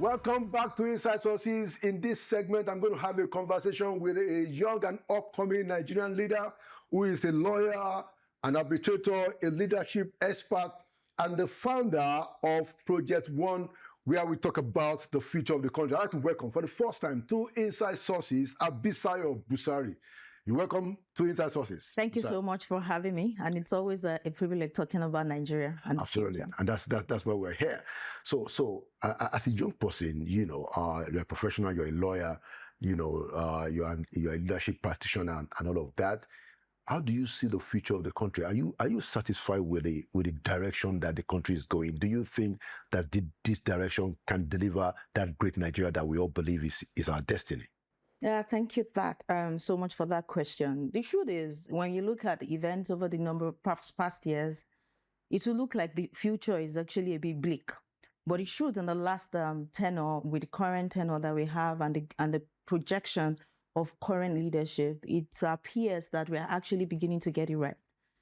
Welcome back to Inside Sources. In this segment, I'm going to have a conversation with a young and upcoming Nigerian leader who is a lawyer, an arbitrator, a leadership expert, and the founder of Project One, where we talk about the future of the country. I'd like to welcome for the first time to Inside Sources, Abisayo Busari. You're welcome to Inside Sources. Thank you so much for having me. And it's always a privilege talking about Nigeria. And absolutely. And that's why we're here. So as a young person, you know, you're a professional, you're a lawyer, you know, you're a leadership practitioner and all of that. How do you see the future of the country? Are you satisfied with the direction that the country is going? Do you think that this direction can deliver that great Nigeria that we all believe is our destiny? Yeah, thank you so much for that question. The truth is, when you look at events over the number of past years, it will look like the future is actually a bit bleak. But it should, in the last tenure, with the current tenure that we have and the projection of current leadership, it appears that we are actually beginning to get it right.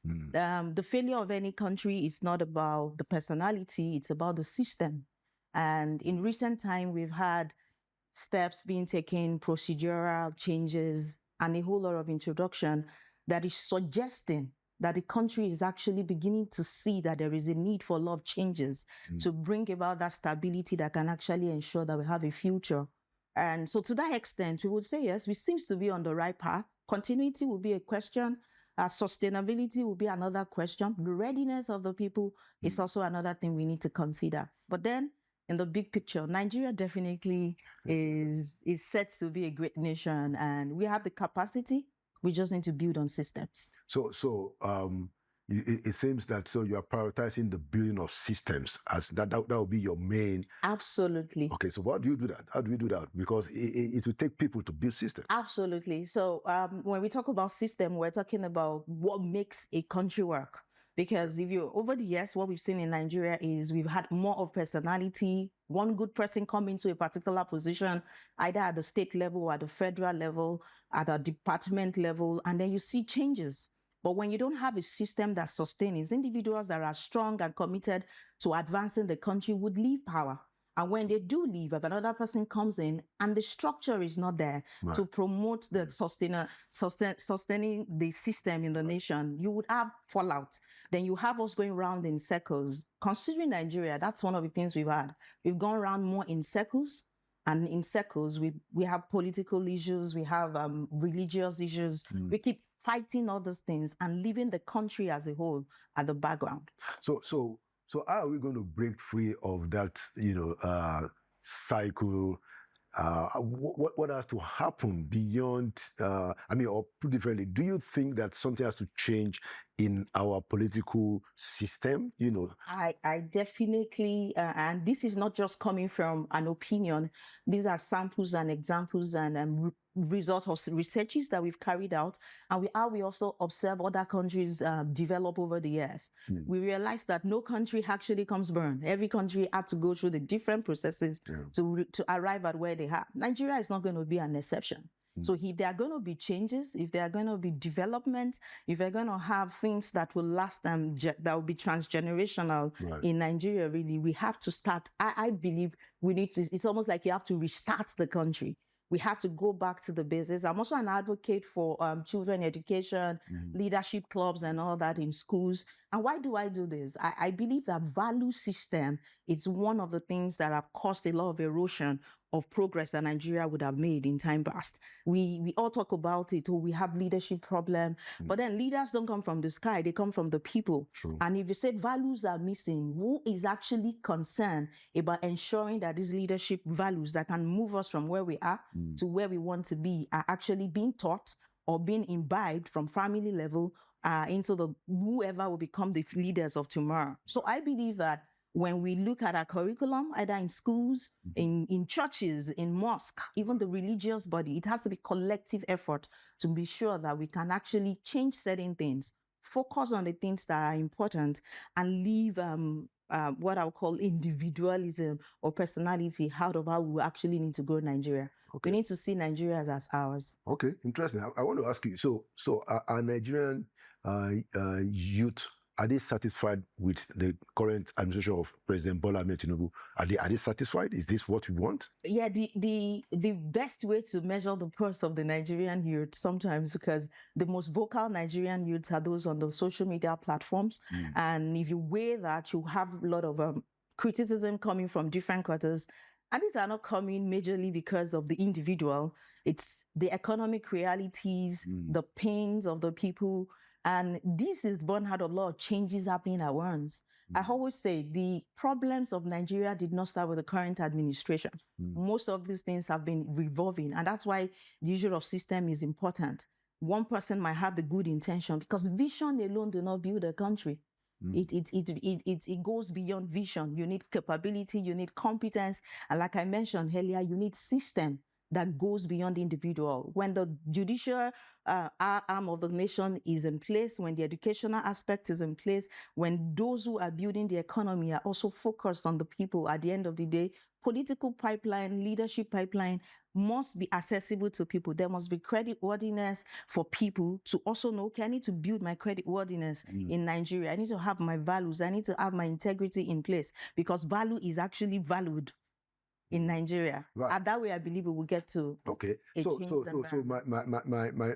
The failure of any country is not about the personality, it's about the system. And in recent time, we've had steps being taken, procedural changes, and a whole lot of introduction that is suggesting that the country is actually beginning to see that there is a need for a lot of changes to bring about that stability that can actually ensure that we have a future. And so to that extent, we would say, yes, we seem to be on the right path. Continuity will be a question. Sustainability will be another question. The readiness of the people is also another thing we need to consider. But then, in the big picture, Nigeria definitely is set to be a great nation, and we have the capacity. We just need to build on systems. So it seems that you are prioritizing the building of systems as that will be your main. Absolutely. Okay, so how do you do that? How do we do that? Because it will take people to build systems. Absolutely. So when we talk about system, we're talking about what makes a country work. Because over the years, what we've seen in Nigeria is we've had more of personality. One good person come into a particular position, either at the state level or at the federal level, at a department level, and then you see changes. But when you don't have a system that sustains, individuals that are strong and committed to advancing the country would leave power. And when they do leave, if another person comes in and the structure is not there to promote the sustaining the system in the nation, you would have fallout. Then you have us going around in circles. Considering Nigeria, that's one of the things we've had. We've gone around more in circles. And in circles, we have political issues, we have religious issues. We keep fighting all those things and leaving the country as a whole at the background. So how are we going to break free of that, cycle? What has to happen beyond, or put differently, do you think that something has to change in our political system? I definitely, and this is not just coming from an opinion. These are samples and examples and results of researches that we've carried out, and we also observe other countries develop over the years. We realize that no country actually comes born. Every country had to go through the different processes to arrive at where they are. Nigeria is not going to be an exception. So if there are going to be changes, if there are going to be development, if they're going to have things that will last that will be transgenerational in Nigeria, really, we have to start. I believe we need to, it's almost like you have to restart the country. We have to go back to the basics. I'm also an advocate for children education, leadership clubs and all that in schools. And why do I do this? I believe that value system is one of the things that have caused a lot of erosion of progress that Nigeria would have made in time past. We all talk about it, we have leadership problem, but then leaders don't come from the sky, they come from the people. And if you say values are missing, who is actually concerned about ensuring that these leadership values that can move us from where we are to where we want to be are actually being taught or being imbibed from family level into the whoever will become the leaders of tomorrow? So I believe that when we look at our curriculum, either in schools, in churches, in mosques, even the religious body, it has to be collective effort to be sure that we can actually change certain things, focus on the things that are important, and leave what I would call individualism or personality out of how we actually need to grow Nigeria. We need to see Nigeria as ours. Okay, interesting. I want to ask you, so are Nigerian youth are they satisfied with the current administration of President Bola Ahmed Tinubu? Are they satisfied? Is this what we want? Yeah, the best way to measure the pulse of the Nigerian youth sometimes, because the most vocal Nigerian youths are those on the social media platforms. And if you weigh that, you have a lot of criticism coming from different quarters. And these are not coming majorly because of the individual. It's the economic realities, the pains of the people. And this is born out of a lot of changes happening at once. I always say the problems of Nigeria did not start with the current administration. Most of these things have been revolving, and that's why the issue of system is important. One person might have the good intention, because vision alone do not build a country. It goes beyond vision. You need capability, you need competence, and like I mentioned earlier, you need system that goes beyond the individual. When the judicial arm of the nation is in place, when the educational aspect is in place, when those who are building the economy are also focused on the people, at the end of the day, political pipeline, leadership pipeline must be accessible to people. There must be creditworthiness for people to also know, okay, I need to build my creditworthiness in Nigeria. I need to have my values. I need to have my integrity in place, because value is actually valued in Nigeria. Right. And that way, I believe we will get to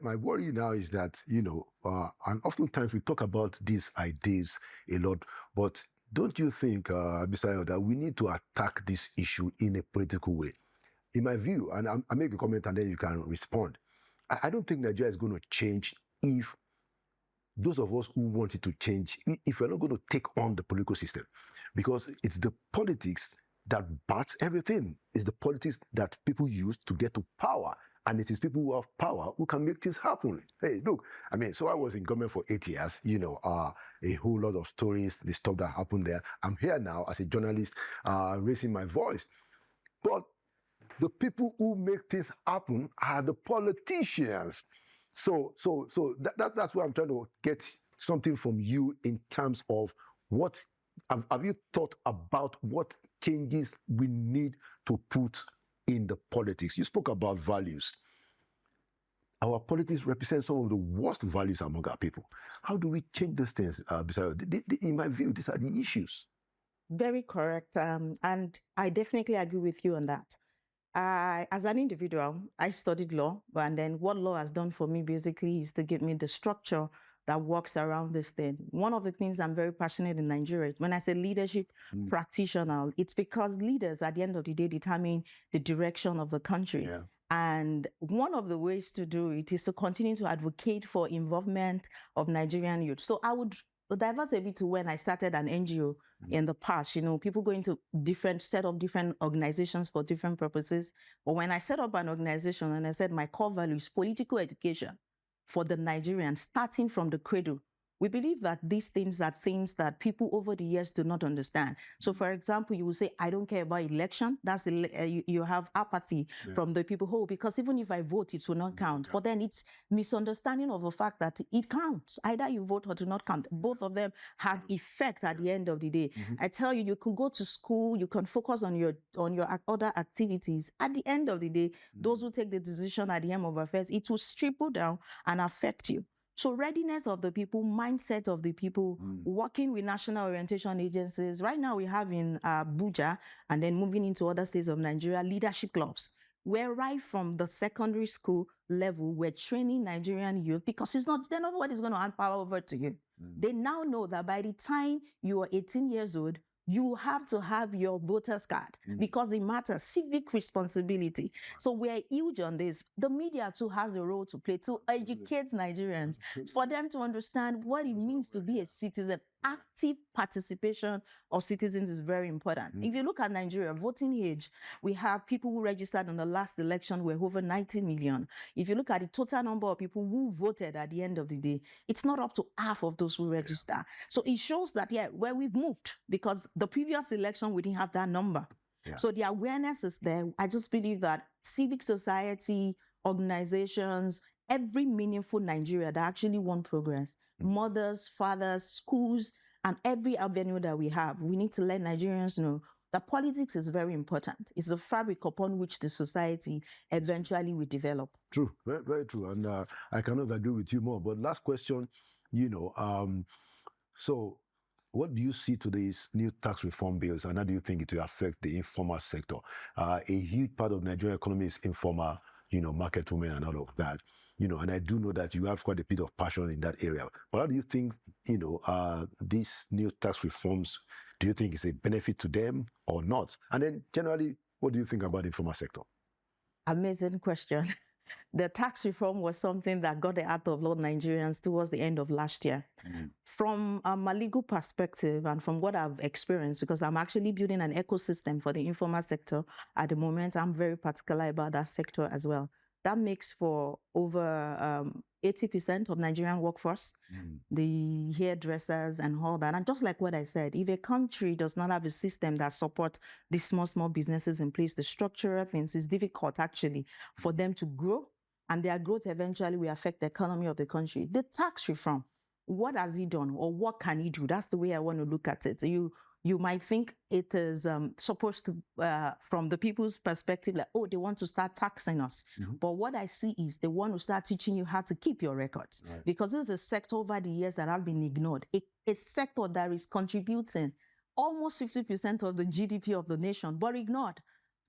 my worry now is that, and oftentimes we talk about these ideas a lot, but don't you think, Abisayo, that we need to attack this issue in a political way? In my view, and I make a comment and then you can respond, I don't think Nigeria is going to change if those of us who want it to change, if we're not going to take on the political system, because it's the politics that bats everything. It's the politics that people use to get to power. And it is people who have power who can make things happen. Hey, look, so I was in government for 8 years, a whole lot of stories, the stuff that happened there. I'm here now as a journalist, raising my voice. But the people who make things happen are the politicians. So that's why I'm trying to get something from you in terms of what have you thought about what changes we need to put in the politics? You spoke about values. Our politics represent some of the worst values among our people. How do we change those things? In my view, these are the issues. Very correct. And I definitely agree with you on that. As an individual, I studied law, and then what law has done for me basically is to give me the structure that works around this thing. One of the things I'm very passionate in Nigeria, when I say leadership practitioner, it's because leaders at the end of the day determine the direction of the country. Yeah. And one of the ways to do it is to continue to advocate for involvement of Nigerian youth. So I would diverse a bit to when I started an NGO in the past. People go into set up different organizations for different purposes. But when I set up an organization and I said my core value is political education for the Nigerians, starting from the cradle, we believe that these things are things that people over the years do not understand. So, for example, you will say, I don't care about election. That's you have apathy from the people, because even if I vote, it will not count. But then it's misunderstanding of the fact that it counts. Either you vote or do not count. Both of them have effect at the end of the day. I tell you, you can go to school, you can focus on your other activities. At the end of the day, those who take the decision at the end of affairs, it will trickle down and affect you. So readiness of the people, mindset of the people, working with national orientation agencies. Right now we have in Abuja, and then moving into other states of Nigeria, leadership clubs, where right from the secondary school level, we're training Nigerian youth, because they're not what is going to hand power over to you. They now know that by the time you are 18 years old, you have to have your voter's card, because it matters. Civic responsibility. So we're huge on this. The media too has a role to play to educate Nigerians, for them to understand what it means to be a citizen. Active participation of citizens is very important. If you look at Nigeria, voting age, we have people who registered in the last election were over 90 million. If you look at the total number of people who voted at the end of the day, it's not up to half of those who register. So it shows that, where we've moved, because the previous election, we didn't have that number. So the awareness is there. I just believe that civic society, organizations, every meaningful Nigeria that actually want progress, mothers, fathers, schools, and every avenue that we have, we need to let Nigerians know that politics is very important. It's the fabric upon which the society eventually will develop. True, very, very true. And I cannot agree with you more. But last question, So, what do you see to these new tax reform bills, and how do you think it will affect the informal sector? A huge part of Nigerian economy is informal, market women and all of that, and I do know that you have quite a bit of passion in that area. But how do you think, these new tax reforms, do you think it's a benefit to them or not? And then generally, what do you think about the informal sector? Amazing question. The tax reform was something that got the heart of a lot of Nigerians towards the end of last year. From a legal perspective and from what I've experienced, because I'm actually building an ecosystem for the informal sector at the moment, I'm very particular about that sector as well. That makes for over 80% of Nigerian workforce, the hairdressers and all that. And just like what I said, if a country does not have a system that supports these small businesses in place, the structural things, it's difficult actually for them to grow, and their growth eventually will affect the economy of the country. The tax reform, what has he done or what can he do? That's the way I want to look at it. You might think it is supposed to, from the people's perspective, like, oh, they want to start taxing us. But what I see is they want to start teaching you how to keep your records. Right. Because this is a sector over the years that have been ignored. A sector that is contributing almost 50% of the GDP of the nation, but ignored.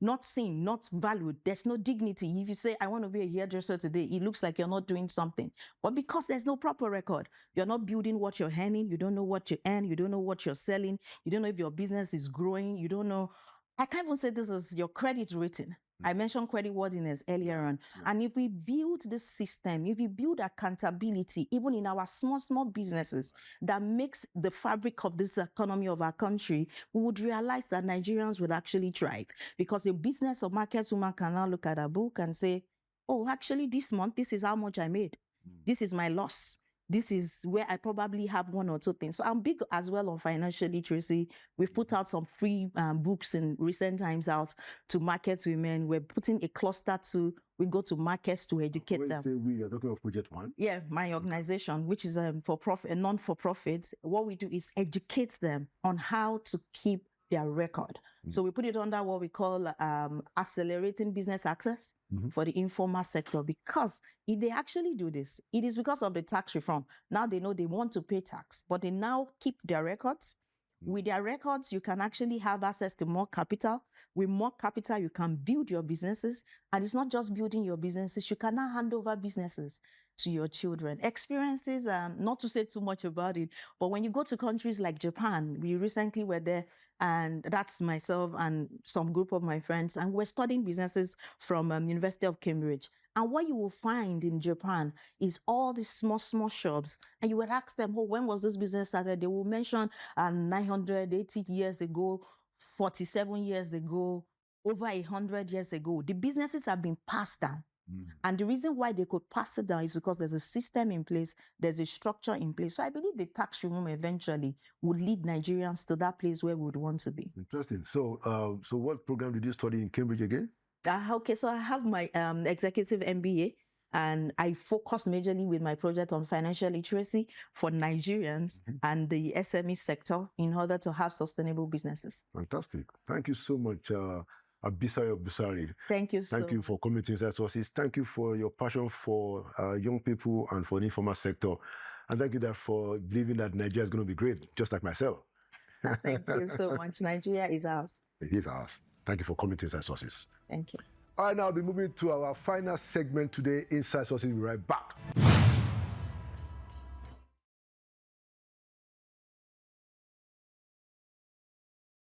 Not seen, not valued. There's no dignity. If you say, I want to be a hairdresser today, it looks like you're not doing something. But because there's no proper record, you're not building what you're earning, you don't know what you earn, you don't know what you're selling, you don't know if your business is growing, you don't know. I can't even say this is your credit rating. I mentioned credit worthiness earlier on. And if we build this system, if we build accountability, even in our small businesses, that makes the fabric of this economy of our country, we would realize that Nigerians would actually thrive. Because a business or market woman can now look at a book and say, oh, actually this month, this is how much I made. This is my loss. This is where I probably have one or two things. So I'm big as well on financial literacy. We've put out some free books in recent times out to market women. We're putting a cluster we go to markets to educate them. We are talking of Project One? Yeah, my organization, which is a non-for-profit. What we do is educate them on how to keep their record. So we put it under what we call accelerating business access for the informal sector, because if they actually do this, it is because of the tax reform. Now they know they want to pay tax, but they now keep their records. With their records, you can actually have access to more capital. With more capital, you can build your businesses. And it's not just building your businesses, you can now hand over businesses to your children. Experiences, not to say too much about it, but when you go to countries like Japan, we recently were there, and that's myself and some group of my friends, and we're studying businesses from University of Cambridge. And what you will find in Japan is all these small shops. And you would ask them, oh, when was this business started? They will mention 980 years ago, 47 years ago, over 100 years ago. The businesses have been passed down. And the reason why they could pass it down is because there's a system in place, there's a structure in place. So I believe the tax reform eventually would lead Nigerians to that place where we would want to be. Interesting. So, so what program did you study in Cambridge again? Okay, so I have my executive MBA, and I focus majorly with my project on financial literacy for Nigerians and the SME sector in order to have sustainable businesses. Fantastic. Thank you so much, Abisayo Busari. Thank you Thank you for coming to Inside Sources. Thank you for your passion for young people and for the informal sector. And thank you for believing that Nigeria is going to be great, just like myself. Thank you so much. Nigeria is ours. It is ours. Thank you for coming to Inside Sources. Thank you. All right, now I'll be moving to our final segment today, Inside Sources. We'll be right back.